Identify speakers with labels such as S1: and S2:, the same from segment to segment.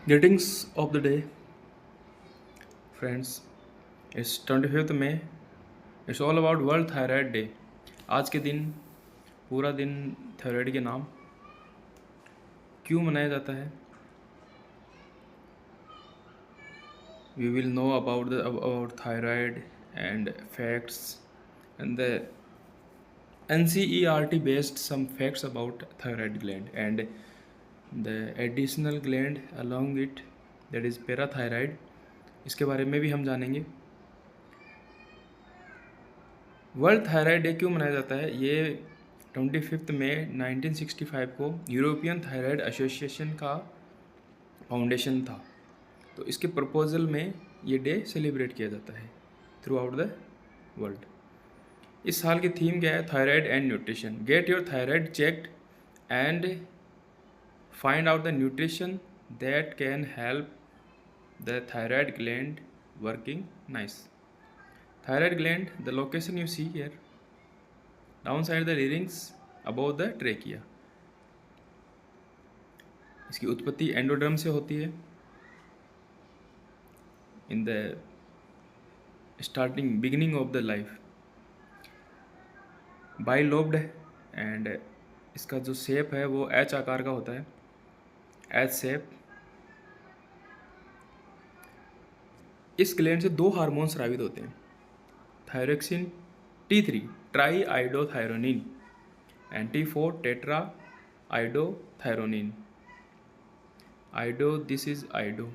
S1: Greetings of the day, friends. It's 25th May. It's all about World Thyroid Day. आज के दिन पूरा दिन थायराइड के नाम क्यों मनाया जाता है? We will know about thyroid and facts and the NCERT based some facts about thyroid gland and the additional gland along it, that is parathyroid. इसके बारे में भी हम जानेंगे. वर्ल्ड थायराइड डे क्यों मनाया जाता है? ये 25 मई 1965 को यूरोपियन थायराइड एसोसिएशन का फाउंडेशन था. तो इसके प्रपोजल में ये डे सेलिब्रेट किया जाता है थ्रू आउट द वर्ल्ड. इस साल की थीम क्या है? Thyroid and nutrition. Get your thyroid checked and find out the nutrition that can help the thyroid gland working nice. Thyroid gland, the location you see here, downside the larynx, above the trachea. इसकी उत्पत्ति endoderm से होती है. In the starting beginning of the life. Bilobed है and इसका जो shape है वो एच आकार का होता है, एच शेप. इस ग्लैंड से दो हार्मोन स्रावित होते हैं, thyroxine T3 tri iodothyronine and T4 tetra iodothyronine. Iodo, this is iodo.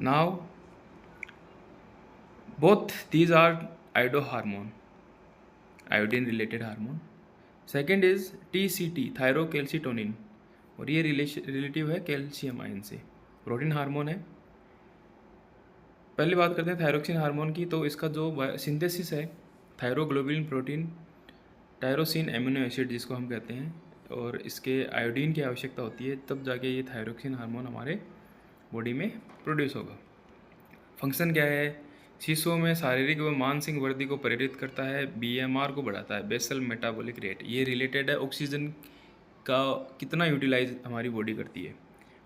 S1: Now both these are iodo hormone, iodine related hormone. Second is TCT thyrocalcitonin, और ये रिलेटिव है कैल्शियम आयन से, प्रोटीन हार्मोन है. पहले बात करते हैं थायरोक्सिन हार्मोन की. तो इसका जो सिंथेसिस है thyroglobulin protein tyrosine amino acid जिसको हम कहते हैं, और इसके आयोडीन की आवश्यकता होती है, तब जाके ये थायरोक्सिन हार्मोन हमारे बॉडी में प्रोड्यूस होगा. फंक्शन क्या है? शिशुओं में शारीरिक व मानसिक वृद्धि को प्रेरित करता है, BMR को बढ़ाता है, बेसल मेटाबॉलिक रेट. ये रिलेटेड है ऑक्सीजन का कितना यूटिलाइज हमारी बॉडी करती है,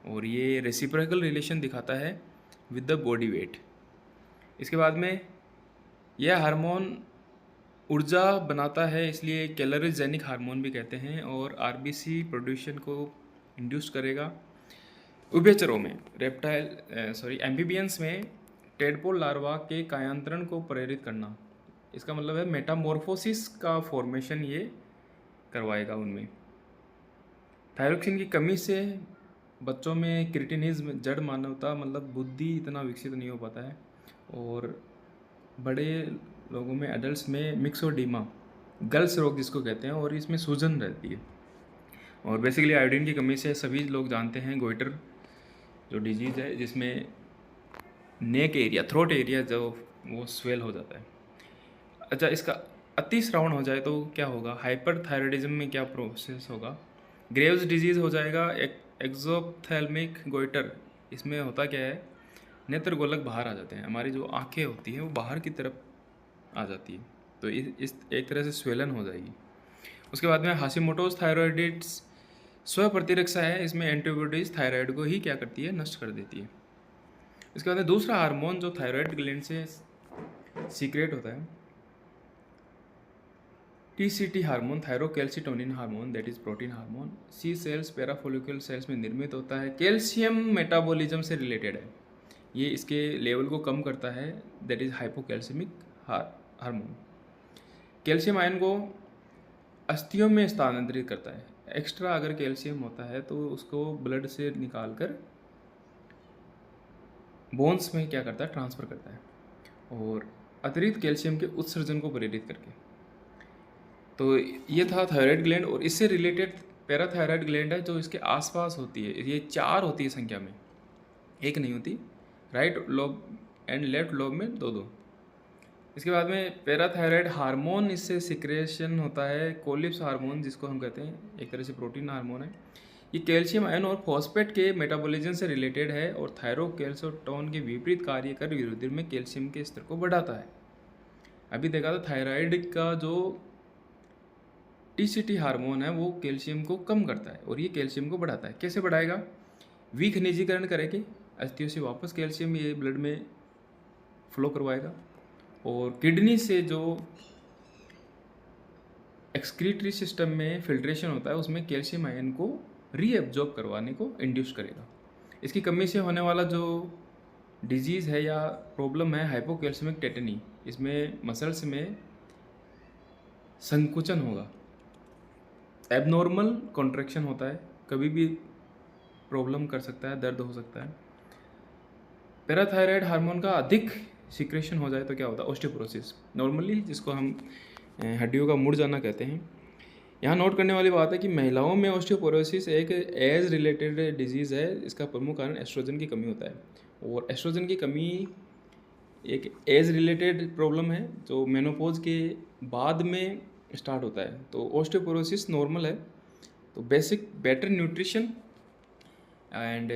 S1: और ये रेसिप्रोकल रिलेशन दिखाता है विद द बॉडी वेट. इसके बाद में यह हार्मोन ऊर्जा बनाता है, इसलिए कैलोरीजेनिक हार्मोन भी कहते हैं, और RBC प्रोड्यूशन को इंड्यूस करेगा. उभयचरों में एम्फीबियंस में टेडपोल लार्वा के कायांतरण को प्रेरित करना. इसका मतलब है मेटामॉर्फोसिस का फॉर्मेशन ये करवाएगा उनमें. थायरोक्सिन की कमी से बच्चों में क्रिटिनिज्म, जड़ मानवता मतलब बुद्धि इतना विकसित नहीं हो पाता है, और बड़े लोगों में, एडल्ट्स में मिक्सोडीमा, गल्स रोग जिसको कहते हैं, और इसमें सूजन रहती है. और बेसिकली आयोडीन की कमी से सभी लोग जानते हैं गोइटर जो डिजीज़ है, जिसमें नेक एरिया, थ्रोट एरिया जो वो स्वेल हो जाता है. अच्छा, इसका अतिस्रावण हो जाए तो क्या होगा? हाइपरथायरॉयडिज्म में क्या प्रोसेस होगा? ग्रेव्स डिजीज़ हो जाएगा. एक्सोप्थेल्मिक गोइटर, इसमें होता क्या है? नेत्र गोलक बाहर आ जाते हैं, हमारी जो आंखें होती हैं वो बाहर की तरफ आ जाती है, तो इस एक तरह से स्वेलन हो जाएगी. उसके बाद में हाशिमोटोस थायरॉयडिट्स स्व प्रतिरक्षा है, इसमें एंटीबॉडीज थायराइड को ही क्या करती है? नष्ट कर देती है. इसके बाद में दूसरा हार्मोन जो थायराइड ग्लैंड से सीक्रेट होता है, TCT hormone, thyrocalcitonin hormone, that is protein hormone. C cells, parafollicular cells में निर्मित होता है, कैल्शियम मेटाबॉलिज्म से रिलेटेड है. ये इसके लेवल को कम करता है, that is hypocalcaemic hormone. Calcium ion को अस्थियों में स्थानांतरित करता है. एक्स्ट्रा अगर कैल्शियम होता है तो उसको ब्लड से निकाल कर बोन्स में क्या करता है? ट्रांसफ़र करता है, और अतिरिक्त कैल्शियम के उत्सर्जन को प्रेरित करके. तो ये था थायराइड ग्लैंड, और इससे रिलेटेड पैराथायराइड ग्लैंड है जो इसके आसपास होती है. ये 4 होती है संख्या में, एक नहीं होती. Right lobe and left lobe में 2-2. इसके बाद में पैराथायराइड हार्मोन, इससे सिक्रेशन होता है कोलिप्स हार्मोन जिसको हम कहते हैं, एक तरह से प्रोटीन हार्मोन है. ये कैल्शियम आयन और फॉस्फेट के मेटाबॉलिज्म से रिलेटेड है, और थायरोकैल्सिटोन के विपरीत कार्य कर विरुद्ध में कैल्शियम के स्तर को बढ़ाता है. अभी देखा था थायराइड का जो टीसीटी हार्मोन है वो कैल्शियम को कम करता है और ये कैल्शियम को बढ़ाता है। कैसे बढ़ाएगा? विखनिजीकरण करेगी, अस्थियों से वापस कैल्शियम ये ब्लड में फ्लो करवाएगा और किडनी से जो एक्सक्रीटरी सिस्टम में फिल्ट्रेशन होता है उसमें कैल्शियम आयन को रीअब्जॉर्ब करवाने को इंड्यूस करेगा। इसकी कमी से होने वाला जो डिजीज़ है या प्रॉब्लम है हाइपोकैल्सियमिक टेटनी, इसमें मसल्स में संकुचन होगा, एबनॉर्मल कॉन्ट्रैक्शन होता है, कभी भी प्रॉब्लम कर सकता है, दर्द हो सकता है। पैराथायराइड हार्मोन का अधिक सिक्रेशन हो जाए तो क्या होता है? ऑस्टियोपोरोसिस, नॉर्मली जिसको हम हड्डियों का मुड़ जाना कहते हैं। यहाँ नोट करने वाली बात है कि महिलाओं में ऑस्टियोपोरोसिस एक एज रिलेटेड डिजीज़ है। इसका प्रमुख कारण एस्ट्रोजन की कमी होता है और एस्ट्रोजन की कमी एक एज रिलेटेड प्रॉब्लम है जो मेनोपॉज के बाद में स्टार्ट होता है। तो ऑस्टियोपोरोसिस नॉर्मल है, तो basic better nutrition and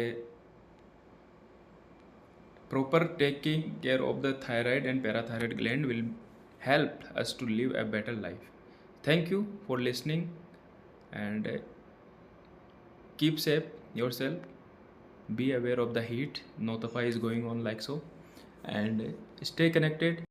S1: proper taking care of the thyroid and parathyroid gland will help us to live a better life. Thank you for listening and keep safe yourself. Be aware of the heat. Notapa is going on like so, and stay connected.